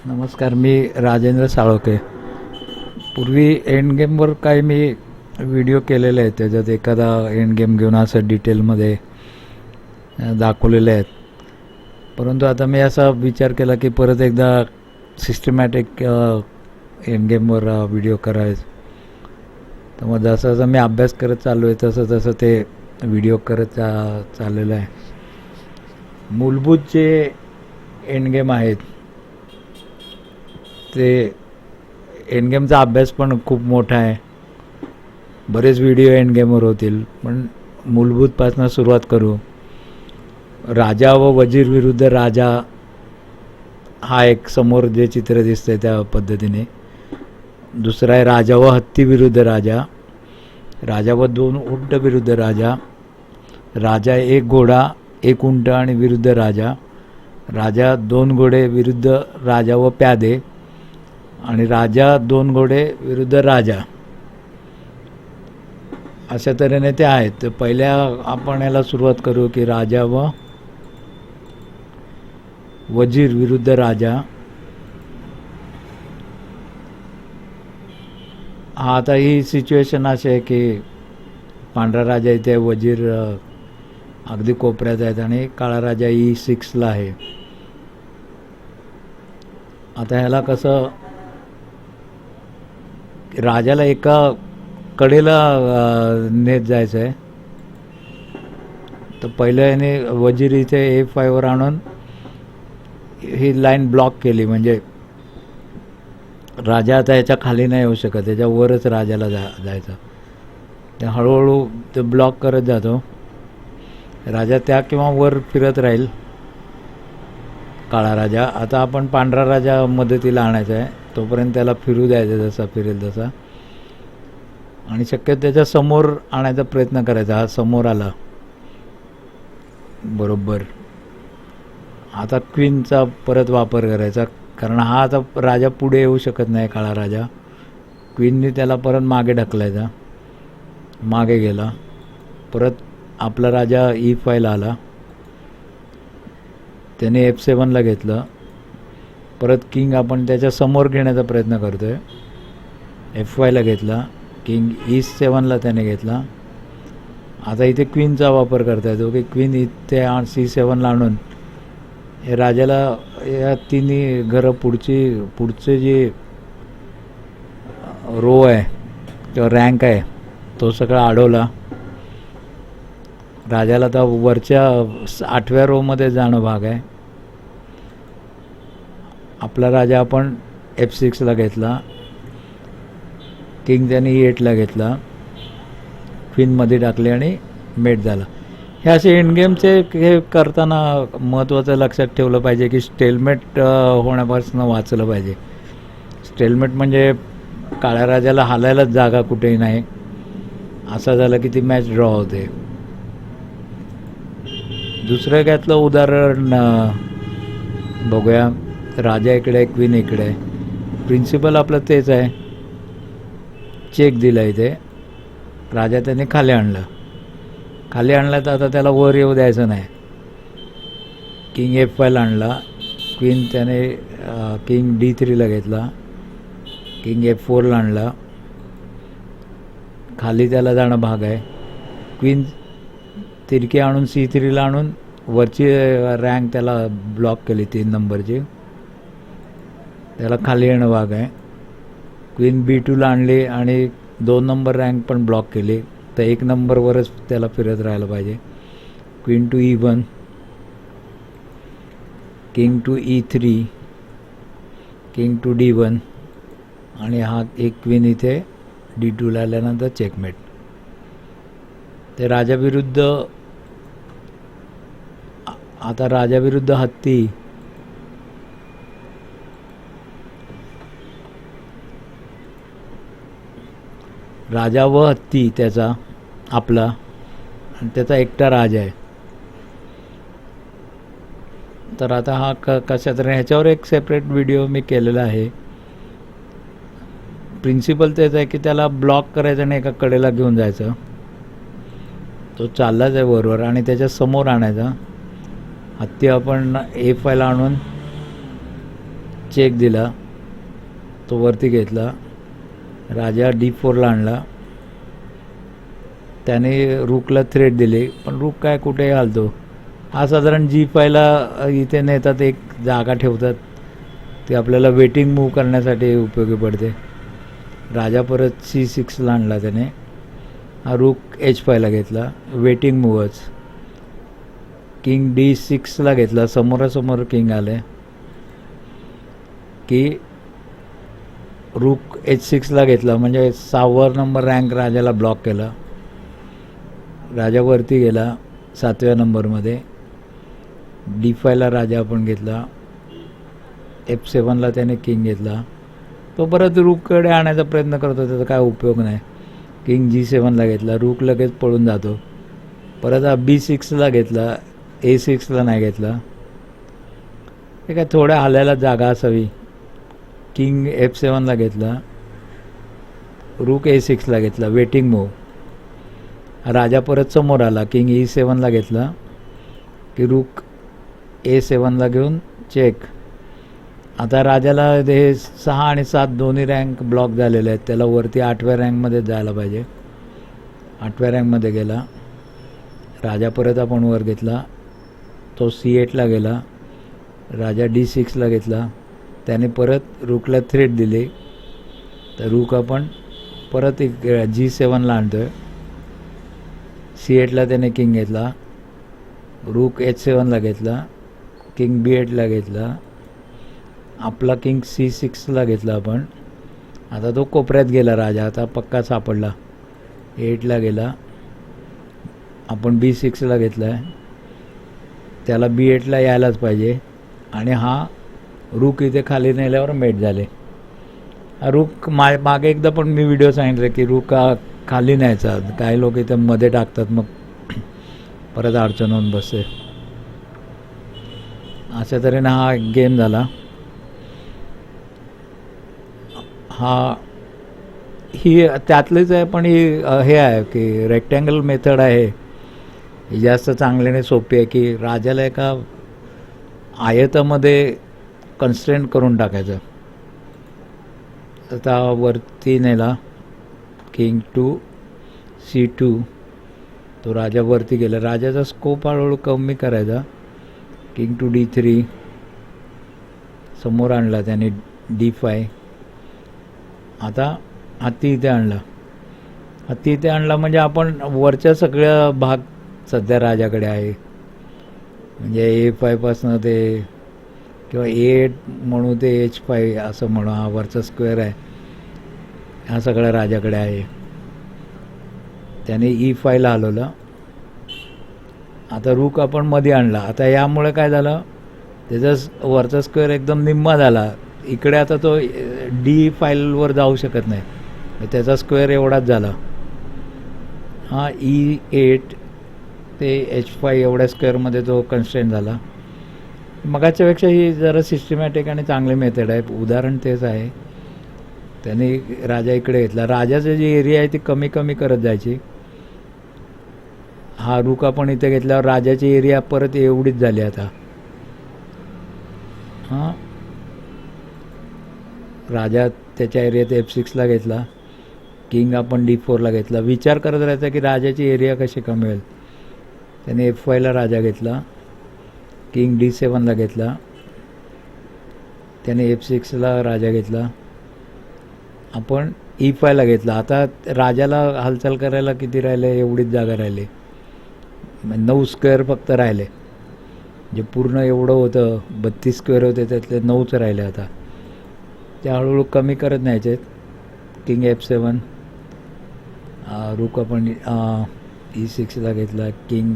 नमस्कार, मी राजेंद्र साळोखे. पूर्वी एंड गेमवर काही मी व्हिडिओ केलेले आहेत, त्याच्यात एखादा एंड गेम घेऊन असं डिटेलमध्ये दाखवलेले आहेत. परंतु आता मी असा विचार केला की परत एकदा सिस्टमॅटिक एंड गेमवर व्हिडिओ करायचं. तर मग जसं जसं मी अभ्यास करत चाललो आहे तसं तसं ते व्हिडिओ करत चाललेलं आहे. मूलभूत जे एंड गेम आहेत ते एंड गेमचा अभ्यास पण खूप मोठा आहे. बरेच व्हिडिओ एंड गेमवर होतील, पण मूलभूतपासून सुरुवात करू. राजा व वजीर विरुद्ध राजा हा एक समोर जे चित्र दिसतंय त्या पद्धतीने. दुसरा आहे राजा व हत्ती विरुद्ध राजा, राजा व 2 उंट विरुद्ध राजा, राजा 1 घोडा 1 उंट आणि विरुद्ध राजा, राजा 2 घोडे विरुद्ध राजा व प्यादे, आणि राजा 2 घोडे विरुद्ध राजा. अशा तऱ्हेने ते आहेत. तर पहिल्या आपण याला सुरुवात करू की राजा व वजीर विरुद्ध राजा. हा आता ही सिच्युएशन अशी आहे की पांढरा राजा इथे, वजीर अगदी कोपऱ्यात आहेत आणि काळा राजा E6ला आहे. आता ह्याला कसं, राजाला एका कडेला नेत जायचं आहे. तर पहिलं याने वजीर इथे A5वर आणून ही लाईन ब्लॉक केली, म्हणजे राजा आता याच्या खाली नाही येऊ शकत, त्याच्यावरच राजाला जायचं. ते हळूहळू ते ब्लॉक करत जातो. राजा त्या किंवा वर फिरत राहील काळा राजा. आता आपण पांढरा राजा मदतीला आणायचा आहे, तोपर्यंत त्याला फिरू द्यायचं जसा फिरेल तसा, आणि शक्यतो त्याच्या समोर आणायचा प्रयत्न करायचा. हा समोर आला बरोबर. आता क्वीनचा परत वापर करायचा, कारण हा आता राजा पुढे येऊ शकत नाही काळा राजा. क्वीननी त्याला परत मागे ढकलायचा, मागे गेला. परत आपला राजा E5ला आला, त्याने F7ला घेतलं. परत किंग आपण त्याच्या समोर घेण्याचा प्रयत्न करतो आहे, F5ला घेतला. किंग E7ला त्याने घेतला. आता इथे क्वीनचा वापर करता येतो की क्वीन इथे C7ला आणून हे राजाला या तिन्ही घरं पुढचे जे रो आहे किंवा रँक आहे तो सगळा अडवला. राजाला आता वरच्या 8व्या रोमध्ये जाणं भाग आहे. आपला राजा आपण F6ला घेतला. किंग त्याने E8ला घेतला, क्वीनमध्ये टाकले आणि मेट झाला. हे असे एंड गेमचे हे करताना महत्त्वाचं लक्षात ठेवलं पाहिजे की स्टेलमेट होण्यापासून वाचलं पाहिजे. स्टेलमेट म्हणजे काळ्या राजाला हालायलाच जागा कुठेही नाही, असं झालं की ती मॅच ड्रॉ होते. दुसरं त्यातलं उदाहरण बघूया. राजा इकडे आहे, क्वीन इकडे आहे. प्रिन्सिपल आपलं तेच आहे, चेक दिला इथे. राजा त्याने खाली आणला तर आता त्याला वर येऊ द्यायचं नाही. किंग F5ला आणला, क्वीन त्याने किंग D3ला घेतला. किंग F4ला आणला, खाली त्याला जाणं भाग आहे. क्वीन तिरकी आणून C3ला आणून वरची रँक त्याला ब्लॉक केली 3 नंबरची, त्याला खाली येणं भाग आहे. क्वीन B2ला आणली आणि 2 नंबर रँक पण ब्लॉक केली, तर 1 नंबरवरच त्याला फिरत राहायला पाहिजे. Queen to E1, king to E3, king to D1, आणि हा एक क्वीन इथे D2ला आल्यानंतर चेकमेट. ते राजाविरुद्ध, आता राजाविरुद्ध हत्ती. राजा व हत्ती त्याचा आपला, आणि त्याचा एकटा राजा आहे. तर आता हा कशात ह्याच्यावर एक सेपरेट व्हिडिओ मी केलेला आहे. प्रिन्सिपल तेच आहे की त्याला ब्लॉक करायचं आणि एका कडेला घेऊन जायचं. तो चाललाच आहे बरोबर, आणि त्याच्या समोर आणायचा. हत्ती आपण A5ला आणून चेक दिला, तो वरती घेतला, राजा D4ला आणला, त्याने रूकला थ्रेट दिली, पण रूक काय कुठेही हलतो. हा साधारण G5ला इथे नेतात, एक जागा ठेवतात, ती आपल्याला वेटिंग मूव करण्यासाठी उपयोगी पडते. राजा परत C6ला आणला त्याने, हा रूक H5ला घेतला, वेटिंग मूवच. किंग D6ला घेतला, समोरासमोर किंग आले की रूक H6ला घेतला, म्हणजे 6वा नंबर रँक राजाला ब्लॉक केला. राजा वरती गेला 7व्या नंबरमध्ये. D5ला राजा आपण घेतला, F7ला त्याने किंग घेतला. तो परत रूककडे आणायचा प्रयत्न करतो, त्याचा काय उपयोग नाही. किंग G7ला घेतला, रूक लगेच पळून जातो. परत हा B6ला घेतला, A6ला नाही घेतला. हे काय थोड्या हालायला जागा असावी. किंग F7ला घेतला, रूक A6ला घेतला, वेटिंग मूव. राजा परत समोर आला, किंग E7ला घेतला की रूक A7ला घेऊन चेक. आता राजाला हे 6 आणि 7 दोन्ही रँक ब्लॉक झालेले आहेत, त्याला वरती 8व्या रँकमध्ये जायला पाहिजे. 8व्या रँकमध्ये गेला. राजा परत आपण वर घेतला, तो C8ला गेला, राजा D6ला घेतला, त्याने परत रूकला थ्रेट दिली, तर रूक आपण परत एक G7ला आणतो आहे. C8ला त्याने किंग घेतला, रूक H7ला घेतला, किंग B8ला घेतला, आपला किंग C6ला घेतला आपण. आता तो कोपऱ्यात गेला राजा, आता पक्का सापडला. 8ला गेला, आपण B6ला घेतला आहे, त्याला B8ला यायलाच पाहिजे, आणि हा रूक इथे खाली नेल्यावर मेट झाले. रूक मागे एकदा पण मी व्हिडिओ सांगितले की रूक खाली न्यायचा, काही लोक इथे मध्ये टाकतात, मग परत अडचण होऊन बसते. अशा तऱ्हेने हा गेम झाला. ही त्यातलीच आहे, पण ही हे आहे की रेक्टँगल मेथड आहे, ही जास्त चांगल्याने सोपी आहे. की राजाला एका आयतामध्ये कन्स्ट्रेंट करून टाकायचं. आता वरती नेला, किंग टू C2, तो राजा वरती गेला. राजाचा स्कोप हळूहळू कमी करायचा. किंग टू D3, समोर आणला त्याने D5. आता हत्ती इथे आणला. हत्ती इथे आणला म्हणजे आपण वरच्या सगळ्या भाग सध्या राजाकडे आहे. म्हणजे A5 पासून ते किंवा A8 म्हणू ते H5 असं म्हणू, हा वरचा स्क्वेअर आहे, हा सगळा राजाकडे आहे. त्याने E5ला हलवलं. आता रूक आपण मध्ये आणला. आता यामुळे काय झालं, त्याचा वरचा स्क्वेअर एकदम निम्मा झाला. इकडे आता तो D5वर जाऊ शकत नाही, त्याचा स्क्वेअर एवढाच झाला. हा E8 ते H5 एवढ्या स्क्वेअरमध्ये तो कन्स्ट्रेंट झाला. मगाच्यापेक्षा ही जरा सिस्टमॅटिक आणि चांगली मेथड आहे. उदाहरण तेच आहे. त्याने राजा इकडे घेतला. राजाचं जी एरिया आहे ती कमी कमी करत जायची. हा रूक आपण इथे घेतल्यावर राजाची एरिया परत एवढीच झाली आता. हां, राजा त्याच्या एरियात F6ला घेतला, किंग आपण D4ला घेतला. विचार करत राहायचा की राजाची एरिया कशी कमी होईल. त्याने F5ला राजा घेतला, किंग D7ला घेतला, त्याने F6ला राजा घेतला, आपण E5ला घेतला. आता राजाला हालचाल करायला किती राहिले, एवढीच जागा राहिली, 9 स्क्वेअर फक्त राहिले. जे पूर्ण एवढं होतं, 32 स्क्वेअर होते, त्यातले 9च राहिले. आता ते हळूहळू कमी करत न्यायचे. किंग F7, रूक आपण E6ला घेतला, king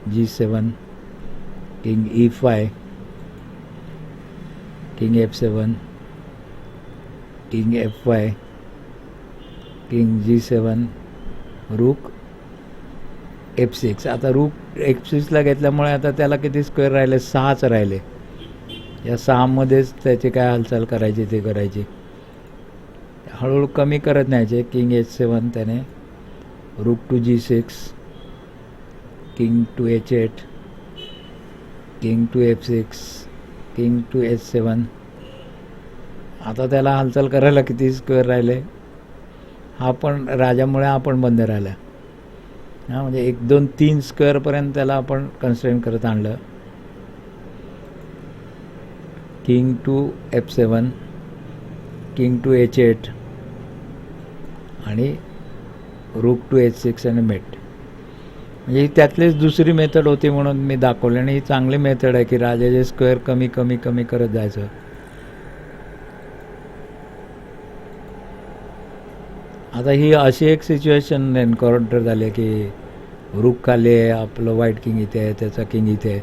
G7, king E5, king F7, king F5, king G7, रूक F6. आता रूक F6ला घेतल्यामुळे आता त्याला किती स्क्वेअर राहिले, 6च राहिले. या 6मध्येच त्याची काय हालचाल करायची ते करायची. हळूहळू कमी करत न्यायचे. किंग H7, त्याने rook to G6, king to H8, king to F6, king to H7, आता त्याला हालचाल करायला किती स्क्वेअर राहिले, हा पण राजामुळे हा पण बंद राहिला. हां, म्हणजे 1 2 3 स्क्वेअरपर्यंत त्याला आपण कन्स्ट्रेन करत आणलं. King to F7, king to H8 आणि रूक टू H6 आणि मेट. म्हणजे ही त्यातलीच दुसरी मेथड होती म्हणून मी दाखवली, आणि ही चांगली मेथड आहे की राजाचे स्क्वेअर कमी कमी कमी करत जायचं. आता ही अशी एक सिच्युएशन एन्काउंटर झाली की रूक खाली आहे, आपलं व्हाईट किंग इथे आहे, त्याचा किंग इथे आहे.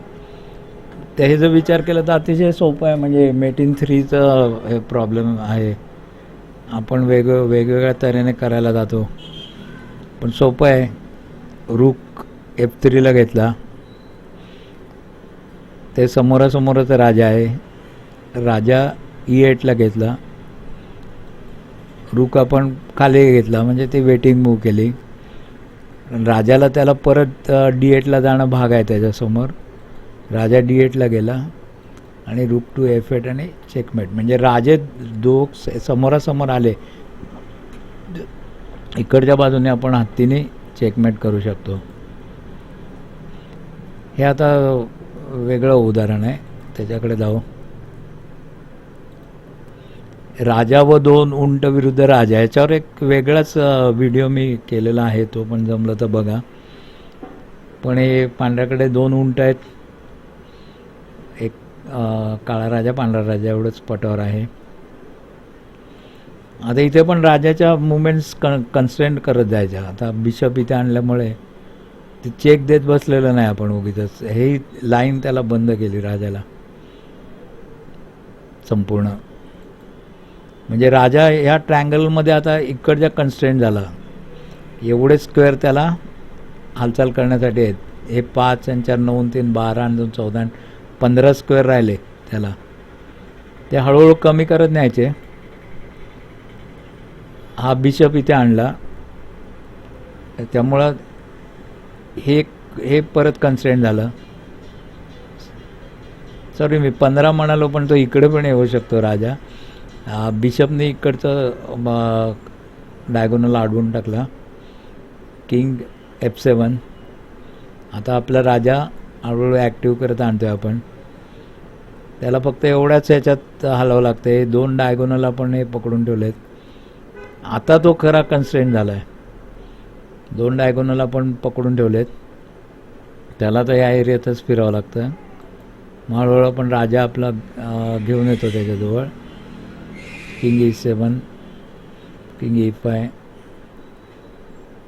तर हे जर विचार केला तर अतिशय सोपं आहे. म्हणजे मेट इन 3चं हे प्रॉब्लेम आहे. आपण वेगवेगळ्या तऱ्हेने करायला जातो, पण सोपं आहे. रूक F3ला घेतला, ते समोरासमोरच राजा आहे. राजा E8ला घेतला, रूक आपण खाली घेतला, म्हणजे ती वेटिंग मूव केली. राजाला त्याला परत D8ला जाणं भाग आहे त्याच्यासमोर. राजा D8ला गेला आणि रूक टू F8 आणि चेकमेट. म्हणजे राजे समोरासमोर आले, इकडच्या बाजूने आपण हत्तीने चेकमेट करू शकतो. हे आता वेगळं उदाहरण आहे, त्याच्याकडे जाऊ. राजा व 2 उंट विरुद्ध राजा, याच्यावर एक वेगळाच व्हिडिओ मी केलेला आहे, तो पण जमलं तर बघा. पण हे पांढऱ्याकडे 2 उंट आहेत, एक काळा राजा पांढरा राजा, एवढंच पटावर आहे. आता इथे पण राजाच्या मुवमेंट्स कन्स्ट्रेंट करत जायच्या. आता बिशप इथे आणल्यामुळे ते चेक देत बसलेलं नाही आपण उगीच, हे लाईन त्याला बंद केली राजाला संपूर्ण. म्हणजे राजा ह्या ट्रँगलमध्ये आता इकडच्या कन्स्ट्रेंट झाला. एवढे स्क्वेअर त्याला हालचाल करण्यासाठी आहेत. हे 5 आणि 4 9 3 12 आणि 2 14 आणि 15 स्क्वेअर राहिले त्याला. ते हळूहळू कमी करत न्यायचे. हा बिशप इथे आणला, त्यामुळं हे परत कन्स्ट्रेंट झालं. सॉरी, मी 15 म्हणालो, पण तो इकडे पण येऊ शकतो राजा. बिशपने इकडचं डायगोनल अडवून टाकला. King F7. आता आपला राजा हळूहळू ॲक्टिव्ह करत आणतोय आपण. त्याला फक्त एवढ्याच ह्याच्यात हलवावं लागतं. हे 2 डायगोनल आपण हे पकडून ठेवलेत. आता तो खरा कन्स्ट्रेंट झाला आहे. 2 डायगोनल आपण पकडून ठेवलेत, त्याला तर या एरियातच फिरावं लागतं. मग हळूहळू आपण राजा आपला घेऊन येतो त्याच्याजवळ. King E7, king E5,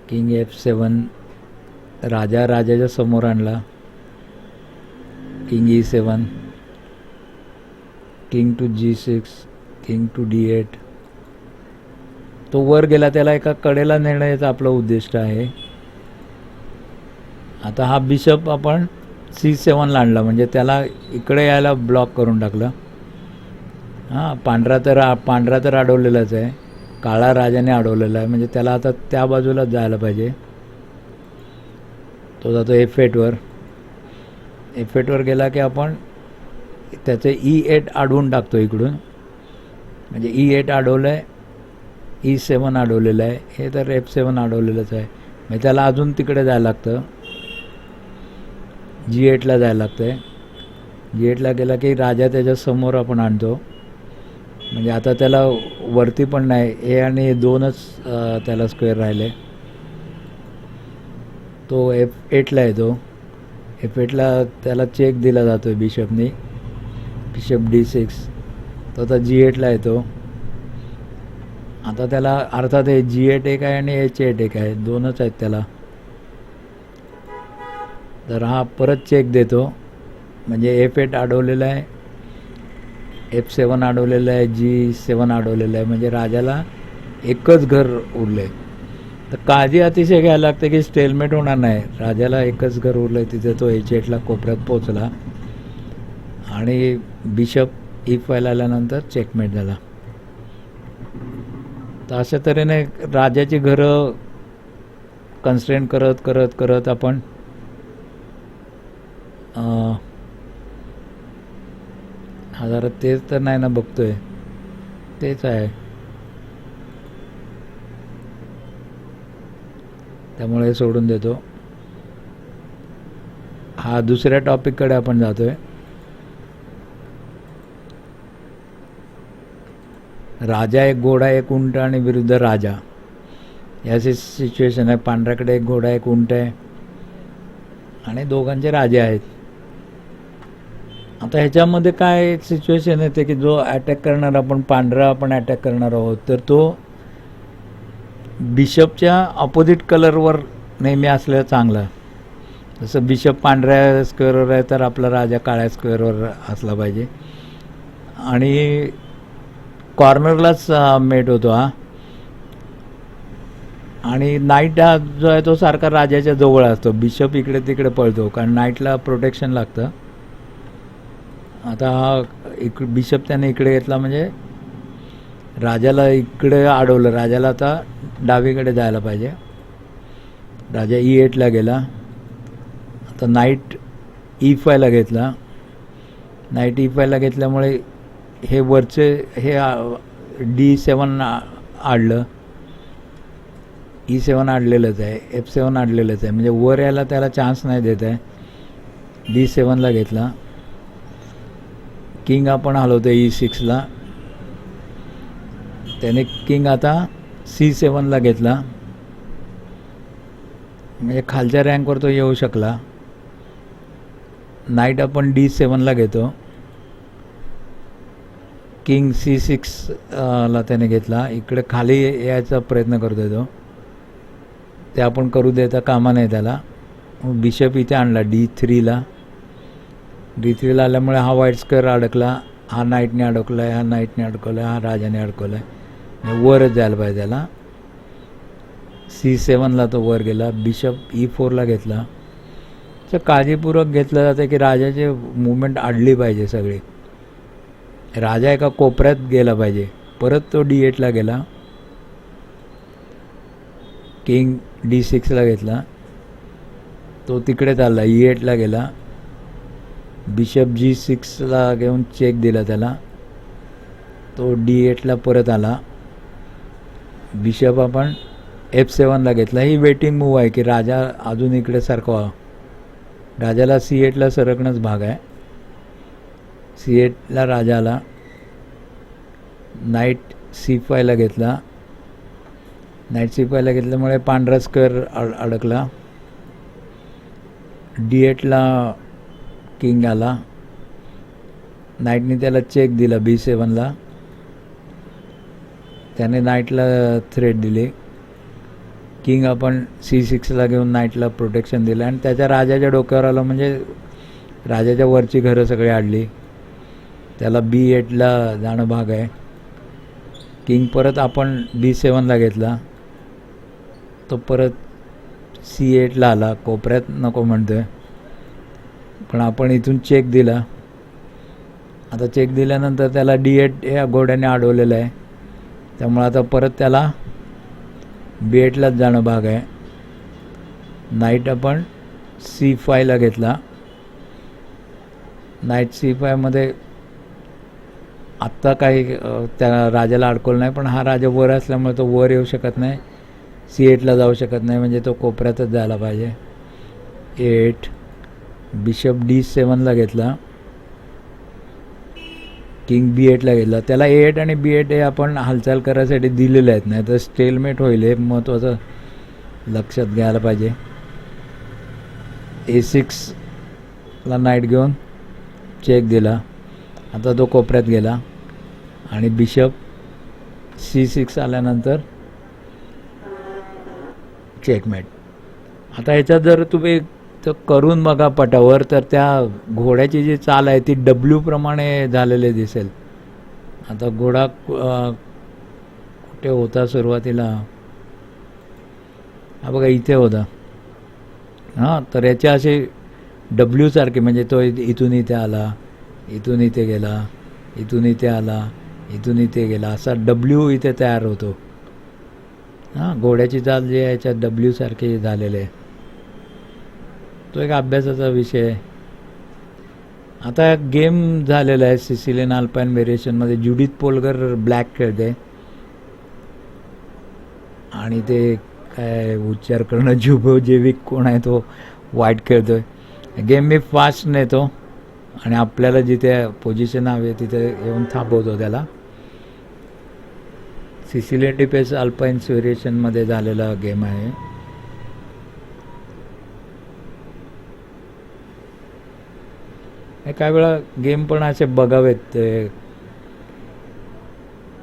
king F7. राजाच्या समोर आणला. King E7, king to G6, king to D8. तो वर गेला, त्याला एका कडेला नेण्याचं आपलं उद्दिष्ट आहे. आता हा बिशप आपण C7ला आणला, म्हणजे त्याला इकडे यायला ब्लॉक करून टाकलं. हां, पांढरा तर अडवलेलाच आहे, काळा राजाने अडवलेला आहे, म्हणजे त्याला आता त्या बाजूलाच जायला पाहिजे. तो जातो F8वर. F8वर गेला की आपण त्याचे E8 अडवून टाकतो इकडून. म्हणजे E8 अडवलं आहे, E7 अडवलेलं आहे, हे तर F7 अडवलेलंच आहे. म्हणजे त्याला अजून तिकडे जायला लागतं, G8ला जायला लागतं आहे. G8ला गेला की राजा त्याच्यासमोर आपण आणतो. म्हणजे आता त्याला वरती पण नाही, हे आणि हे 2च त्याला स्क्वेअर राहिले. तो F8ला येतो. F8ला त्याला चेक दिला जातो आहे बिशपने. Bishop D6. तो आता G8ला येतो. आता त्याला अर्थात हे G8 एक आहे आणि H8 एक आहे, 2च आहेत त्याला. तर हा परत चेक देतो, म्हणजे F8 अडवलेला आहे, F7 अडवलेलं आहे, G7 अडवलेलं आहे. म्हणजे राजाला एकच घर उरलं आहे. तर काळजी अतिशय घ्यायला लागते की स्टेलमेट होणार नाही. राजाला एकच घर उरलं आहे, तिथे तो H8ला कोपऱ्यात पोचला आणि बिशप E5ला आल्यानंतर चेकमेट झाला. तर अशा तऱ्हेने राजाची घरं कन्स्ट्रेंट करत करत करत आपण हा जरा तेच तर नाही ना बघतोय. तेच आहे. त्यामुळे सोडून देतो. हा दुसऱ्या टॉपिककडे आपण जातोय. राजा एक घोडा एक उंट आणि विरुद्ध राजा, याची सिच्युएशन आहे. पांढऱ्याकडे एक घोडा एक उंट आहे आणि दोघांचे राजे आहेत. आता ह्याच्यामध्ये काय सिच्युएशन येते की जो अटॅक करणार, आपण पांढरा आपण अटॅक करणार आहोत, तर तो बिशपच्या ऑपोजिट कलरवर नेहमी असलेला चांगला. जसं बिशप पांढऱ्या स्क्वेअरवर आहे तर आपला राजा काळ्या स्क्वेअरवर असला पाहिजे. आणि कॉर्नरलाच मेट होतो हा. आणि नाईट हा जो आहे तो सारखा राजाच्या जवळ असतो. बिशप इकडे तिकडे पळतो कारण नाईटला प्रोटेक्शन लागतं. आता हा बिशप त्याने इकडे घेतला म्हणजे राजाला इकडे अडवलं. राजाला आता डावीकडे जायला पाहिजे. राजा E8ला गेला. आता नाईट E5ला घेतला. नाईट E5ला घेतल्यामुळे हे वरचे हे D7 आडलं. E7 आडलेलंच आहे. F7 आडलेलंच आहे. म्हणजे वर यायला त्याला चान्स नाही देत आहे. D7ला घेतला. किंग आपण हलवतो E6ला. त्याने किंग आता C7ला घेतला. म्हणजे खालच्या रँकवर तो येऊ शकला. नाईट आपण D7ला घेतो. किंग C6ला त्याने घेतला. इकडे खाली यायचा प्रयत्न करतो तो. ते आपण करू देता कामा नाही त्याला. बिशप इथे आणला D3ला. D3ला आल्यामुळे हा व्हाईट स्क्वेअर अडकला. हा नाईटने अडकला आहे. हा नाईटने अडकवला आहे. हा राजाने अडकवला आहे. वरच जायला पाहिजे त्याला. C7ला तो वर गेला. बिशप E4ला घेतला. तर काळजीपूर्वक घेतलं जातं की राजाची मुवमेंट अडली पाहिजे सगळी. राजा एका कोपऱ्यात गेला पाहिजे. परत तो D8ला गेला. किंग D6ला घेतला. तो तिकडे चालला. E8ला गेला. बिशप G6ला घेऊन चेक दिला त्याला. तो D8ला परत आला. बिशप आपण F7ला घेतला. ही वेटिंग मूव आहे की राजा अजून इकडे सरकवा. राजाला C8ला सरकणंच भाग आहे. C8ला राजा आला. नाईट C5ला घेतला. नाईट C5ला घेतल्यामुळे पांढरा स्क्वेअर अडकला. D8ला किंग आला. नाईटने त्याला चेक दिला B7ला. त्याने नाईटला थ्रेट दिली. किंग आपण C6ला घेऊन नाईटला प्रोटेक्शन दिलं आणि त्याच्या राजाच्या डोक्यावर आलं म्हणजे राजाच्या वरची घरं सगळी आडली. त्याला B8ला जाणं भाग आहे. किंग परत आपण B7ला घेतला. तो परत C8ला आला. कोपऱ्यात नको म्हणतोय पण आपण इथून चेक दिला. आता चेक दिल्यानंतर त्याला D8 या घोड्याने अडवलेलं आहे. त्यामुळे आता परत त्याला B8लाच जाणं भाग आहे. नाईट आपण C5ला घेतला. नाईट C5मध्ये आत्ता काही त्या राजाला अडकवलं नाही पण हा राजा वर असल्यामुळे तो वर येऊ शकत नाही. C8ला जाऊ शकत नाही म्हणजे तो कोपऱ्यातच जायला पाहिजे. 8 बिशप D7ला घेतला. किंग B8ला घेतला. त्याला A8 आणि B8 हे आपण हालचाल करायसाठी दिलेले आहेत. नाही तर स्टेलमेट होईल. हे महत्त्वाचं लक्षात घ्यायला पाहिजे. A6ला नाईट घेऊन चेक दिला. आता तो कोपऱ्यात गेला आणि बिशप C6 आल्यानंतर चेकमेट. आता ह्याच्यात जर तुम्ही तर करून बघा पटावर तर त्या घोड्याची जी चाल आहे ती W प्रमाणे झालेले दिसेल. आता घोडा कुठे होता सुरुवातीला, हा बघा इथे होता. हां, तर याचे असे W सारखे म्हणजे तो इथून इथे आला, इथून इथे गेला, इथून इथे आला, इथून इथे गेला, असा W इथे तयार होतो. हां, घोड्याची चाल जी आहे याच्यात W सारखे झालेले आहे. तो एक अभ्यासाचा विषय आहे. आता गेम झालेला आहे Sicilian alpine व्हेरिएशनमध्ये. Judith Polgar black खेळते आणि ते काय उच्चार करणं जुबोजेविक कोण आहे तो व्हाईट खेळतोय. गेम मी फास्ट नेतो आणि आपल्याला जिथे पोझिशन हवी तिथे येऊन थांबवतो त्याला. सिसिलियन डिफेन्स अल्पाईन्स व्हेरिएशनमध्ये झालेला गेम आहे. काही वेळा गेम पण असे बघावेत, ते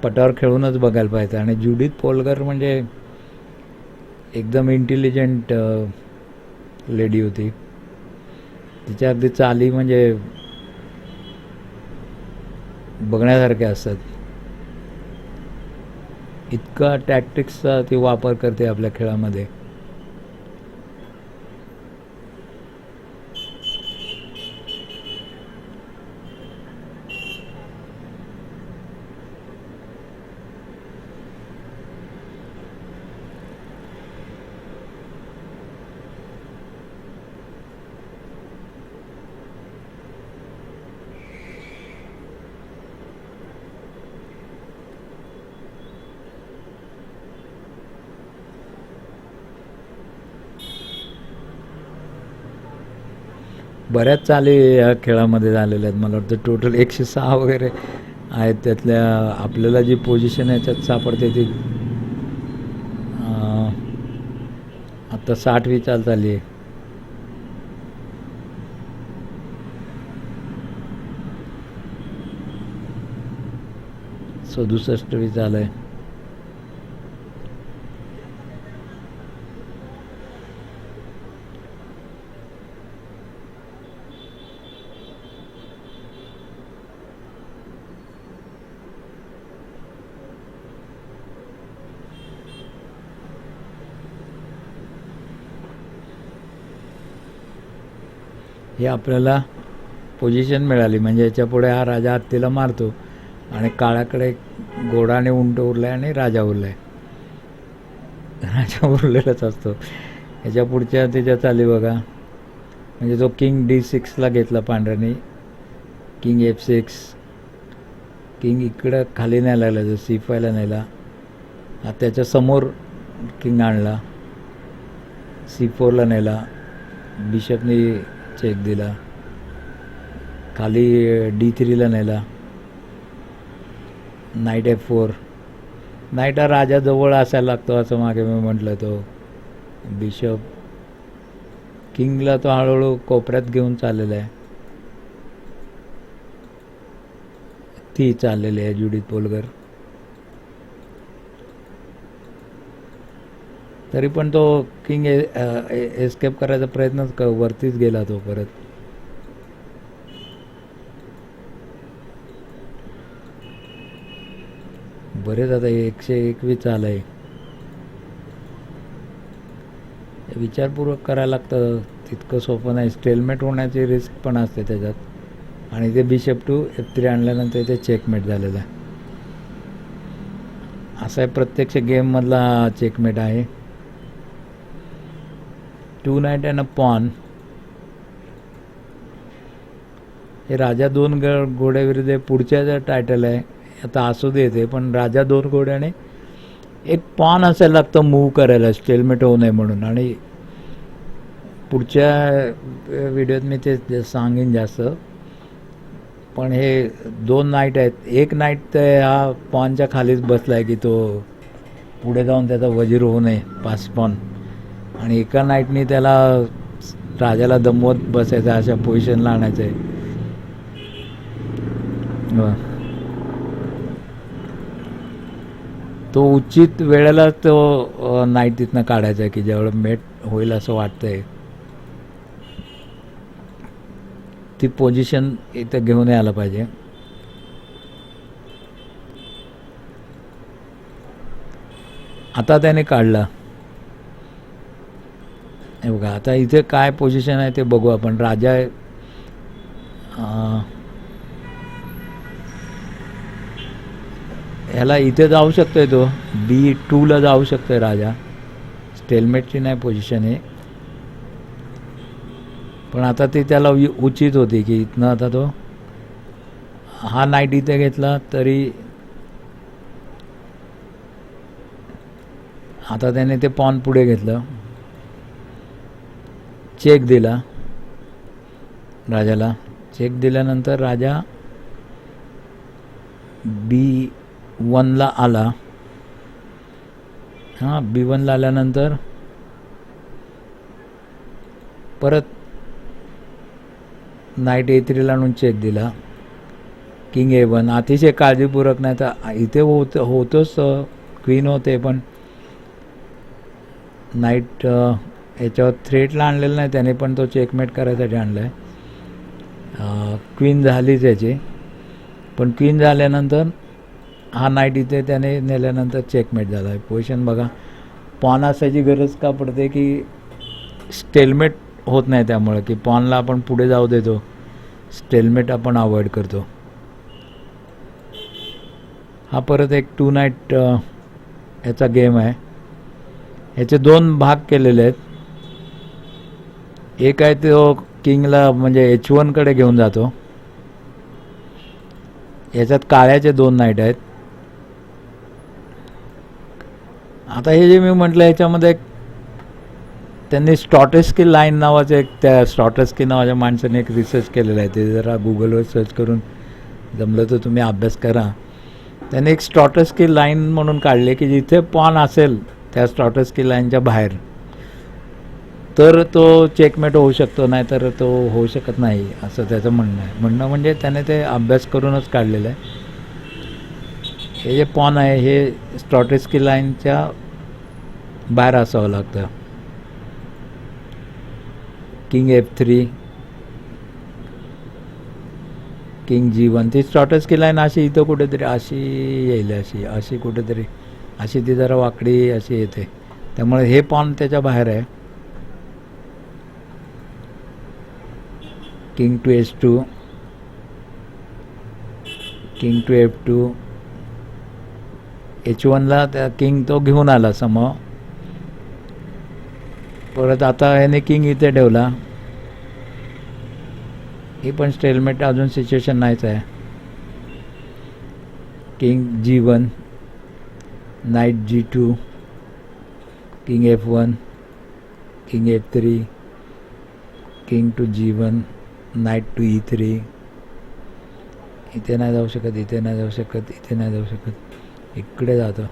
पटावर खेळूनच बघायला पाहिजे. आणि ज्युडिथ पोलगर म्हणजे एकदम इंटेलिजंट लेडी होती. तिच्या अगदी चाली म्हणजे बघण्यासारख्या असतात. इतका टॅक्टिक्सचा ती वापर करते आपल्या खेळामध्ये. बऱ्याच चाली या खेळामध्ये झालेल्या आहेत. मला वाटतं टोटल 106 वगैरे आहेत. त्यातल्या आपल्याला जी पोझिशन याच्यात सापडते ती आत्ता 60वी चाल झाली आहे. सो 67वी चाल आहे. हे आपल्याला पोझिशन मिळाली म्हणजे याच्या पुढे हा राजा हत्तीला मारतो आणि काळाकडे घोडाने उंट उरलाय आणि राजा उरलाय. राजा उरलेलाच असतो. याच्या पुढच्या त्याच्या चाली बघा. म्हणजे तो किंग D6ला घेतला पांढऱ्याने, किंग F6, किंग इकडं खाली नाही लागला, जो C5ला नेला. हा त्याच्या समोर किंग आणला, C4ला नेला, बिशपने चेक दिला, खाली D3ला नेला, नाईट F4. नाईट हा राजाजवळ असायला लागतो असं मागे मी म्हटलं. तो बिशप किंगला तो हळूहळू कोपऱ्यात घेऊन चाललेला आहे. ती चाललेली आहे ज्युडिथ पोलगर. तरी पण तो किंग एस्केप करायचा प्रयत्नच वरतीच गेला तो परत. बरेच आता 121 चाल आहे. विचारपूर्वक करायला लागतं, तितकं सोपं नाही. स्टेलमेट होण्याची रिस्क पण असते त्याच्यात. आणि ते बिशप टू F3 आणल्यानंतर ते चेकमेट झालेलं आहे. असा आहे प्रत्यक्ष गेममधला चेकमेट आहे. 2 नाईट अँड अ पॉन. हे राजा 2 घोड्याविरुद्ध पुढच्या टायटल आहे. आता असू दे ते, पण राजा 2 घोड्याने एक पॉन असायला लागतं मूव्ह करायला, स्टेलमेट होऊ नये म्हणून. आणि पुढच्या व्हिडिओत मी ते सांगेन जास्त. पण हे 2 नाईट आहेत. एक नाईट तर हा पॉनच्या खालीच बसला आहे की तो पुढे जाऊन त्याचा वजीर होऊ नये, पास पॉन. आणि एका नाईटनी त्याला राजाला दमवत बसायचं, अशा पोझिशनला आणायचं आहे. तो उचित वेळेला तो नाईट तिथनं काढायचा आहे की ज्यावेळेला मेट होईल असं वाटतंय. ती पोझिशन इथं घेऊन यायला पाहिजे. आता त्याने काढला. हे बघा, आता इथे काय पोझिशन आहे ते बघू आपण. राजा ह्याला इथे जाऊ शकतोय, तो B2ला जाऊ शकतोय राजा. स्टेलमेटची नाही पोझिशन आहे, पण आता ती त्याला उचित होती की इथनं आता तो हा नाईट इथे घेतला तरी आता त्याने ते पॉन पुढे घेतलं, चेक दिला राजाला. चेक दिल्यानंतर राजा B1ला आला. हां, B1ला आल्यानंतर परत नाईट A3ला आणून चेक दिला. किंग A1 अतिशय काळजीपूर्वक, नाही तर इथे होतोच क्वीन होते, पण नाईट याच्यावर थ्रेटला आणलेलं नाही त्याने, पण तो चेकमेट करायसाठी आणला आहे. क्वीन झालीच याची, पण क्वीन झाल्यानंतर हा नाईट इथे त्याने नेल्यानंतर चेकमेट झाला आहे. पोझिशन बघा, पॉन असायची गरज का पडते की स्टेलमेट होत नाही, त्यामुळे की पॉनला आपण पुढे जाऊ देतो, स्टेलमेट आपण अवॉइड करतो. हा परत एक 2 नाईट याचा गेम आहे. याचे 2 भाग केलेले आहेत. एक आहे तो किंगला म्हणजे H1कडे घेऊन जातो. याच्यात काळ्याचे 2 नाईट आहेत. आता हे जे मी म्हटलं याच्यामध्ये त्यांनी स्टॉटेस्की लाईन नावाचं एक, त्या स्टॉटेस्की नावाच्या माणसाने एक रिसर्च केलेला आहे. ते जरा गुगलवर सर्च करून जमलं तर तुम्ही अभ्यास करा. त्याने एक स्टॉटेस्की लाईन म्हणून काढले की जिथे पॉन असेल त्या स्टॉटेस्की लाईनच्या बाहेर तर तो चेकमेट होऊ शकतो, नाही तर तो होऊ शकत नाही, असं त्याचं म्हणणं आहे. म्हणणं म्हणजे त्याने ते अभ्यास करूनच काढलेलं आहे. हे जे पॉन आहे हे स्टॉटेस्की लाईनच्या बाहेर असावं लागतं. King F3, king G1. ती स्टॉटेस्की लाईन अशी इथं कुठेतरी अशी येईल, अशी कुठेतरी अशी ती जरा वाकडी अशी येते, त्यामुळे हे पॉन त्याच्या बाहेर आहे. King to H2, king to F2. H1ला त्या किंग तो घेऊन आला समोर. परत आता याने किंग इथे ठेवला. ही पण स्टेलमेट अजून सिच्युएशन नाहीच आहे. King G1, knight G2, king F1, king F3, king to G1, knight to E3. इथे नाही जाऊ शकत, इथे नाही जाऊ शकत, इथे नाही जाऊ शकत, इकडे जातं.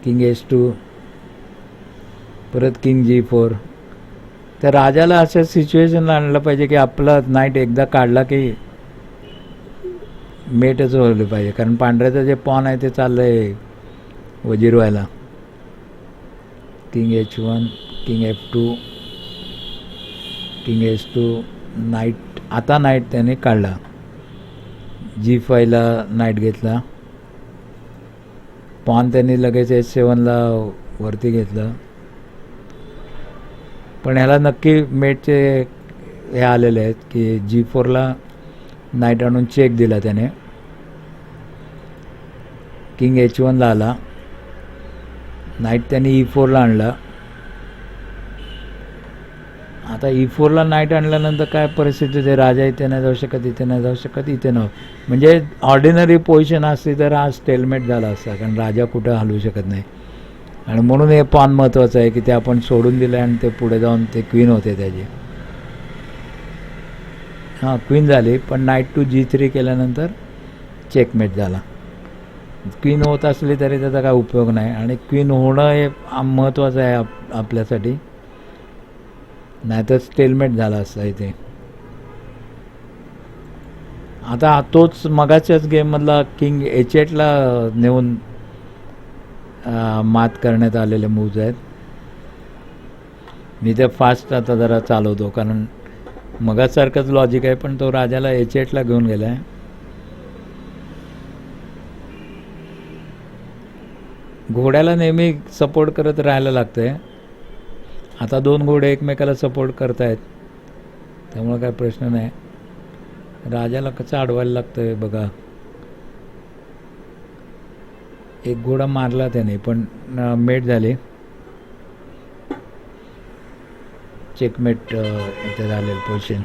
किंग H2, परत किंग G4. त्या राजाला अशा सिच्युएशनला आणलं पाहिजे की आपला नाईट एकदा काढला की मेटच व्हायला पाहिजे, कारण पांढऱ्याचं जे पॉन आहे ते चाललं आहे वजीर व्हायला. King H1, king F2, king H2, night. आता नाईट त्याने काढला. G5ला नाईट घेतला. पॉन त्यांनी लगेच H7ला वरती घेतलं, पण ह्याला नक्की मेटचे हे आलेले आहेत की G4ला नाईट आणून चेक दिला त्याने. किंग H1ला आला. नाईट त्याने E4ला आणला. आता E4ला नाईट आणल्यानंतर काय परिस्थिती आहे, राजा इथे नाही जाऊ शकत, इथे नाही जाऊ शकत, इथे नाही. म्हणजे ऑर्डिनरी पोझिशन असती तर हा स्टेलमेट झाला असता, कारण राजा कुठं हलवू शकत नाही. आणि म्हणून हे पॉन महत्त्वाचं आहे की ते आपण सोडून दिलं आणि ते पुढे जाऊन ते क्वीन होते त्याची. हां, क्वीन झाली, पण नाईट टू G3 केल्यानंतर चेकमेट झाला. क्वीन होत असली तरी त्याचा काय उपयोग नाही, आणि क्वीन होणं हे महत्त्वाचं आहे आपल्यासाठी, नाहीतर स्टेलमेट झाला असता इथे. आता तोच मगाच्याच गेममधला किंग H8ला नेऊन मात करण्यात आलेले मूव्ज आहेत. मी ते फास्ट आता जरा चालवतो, कारण मगासारखंच लॉजिक आहे, पण तो राजाला H8ला घेऊन गेला आहे. घोड्याला नेहमी सपोर्ट करत राहायला लागतंय. आता 2 घोडे एकमेकाला सपोर्ट करतायत, त्यामुळे काय प्रश्न नाही. राजाला कसं अडवायला लागतंय बघा. एक घोडा मारला त्याने, पण मेट झाली. चेकमेट इथे झालेलं पोझिशन.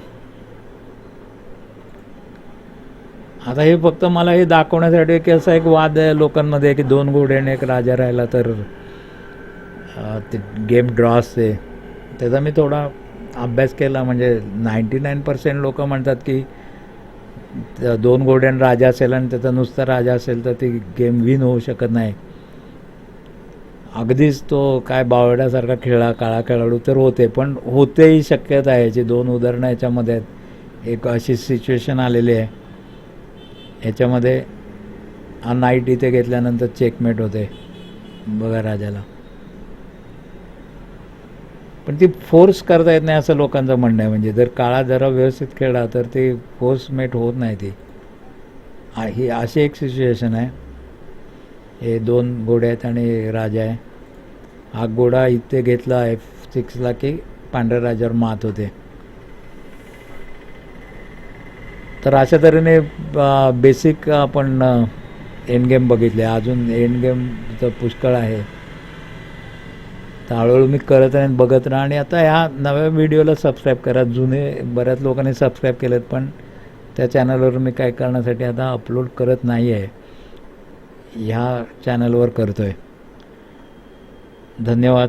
आता हे फक्त मला हे दाखवण्यासाठी की असा एक वाद आहे लोकांमध्ये की 2 घोडे आणि 1 राजा राहिला तर ते गेम ड्रॉ असते. त्याचा मी थोडा अभ्यास केला. म्हणजे 99% लोक म्हणतात की 2 घोडे आणि राजा असेल आणि त्याचा नुसता राजा असेल तर ती गेम विन होऊ शकत नाही. अगदीच तो काय बावड्यासारखा काळा खेळाडू तर होते, पण होतेही शक्यता आहे. याची 2 उदाहरणं याच्यामध्ये आहेत. एक अशी सिच्युएशन आलेली आहे, याच्यामध्ये हा नाईट इथे घेतल्यानंतर चेकमेट होते बघा राजाला. पण ती फोर्स करता येत नाही असं लोकांचं म्हणणं आहे. म्हणजे जर काळा जरा व्यवस्थित खेळला तर ती फोर्समेट होत नाही. ती ही अशी एक सिच्युएशन आहे. हे 2 घोडे आहेत आणि राजा आहे. हा घोडा इथे घेतला F6ला की पांढऱ्या राजावर मात होते. तर अशा तऱ्हेने बेसिक आपण एंड गेम बघितले. अजून एंड गेमचं पुष्कळ आहे. तर हळूहळू मी करत राहीन, बघत राहा. आणि आता ह्या नव्या व्हिडिओला सबस्क्राईब करा. जुने बऱ्याच लोकांनी सबस्क्राईब केलेत, पण त्या चॅनलवर मी काय करण्यासाठी आता अपलोड करत नाही आहे. ह्या चॅनलवर करतो आहे. धन्यवाद.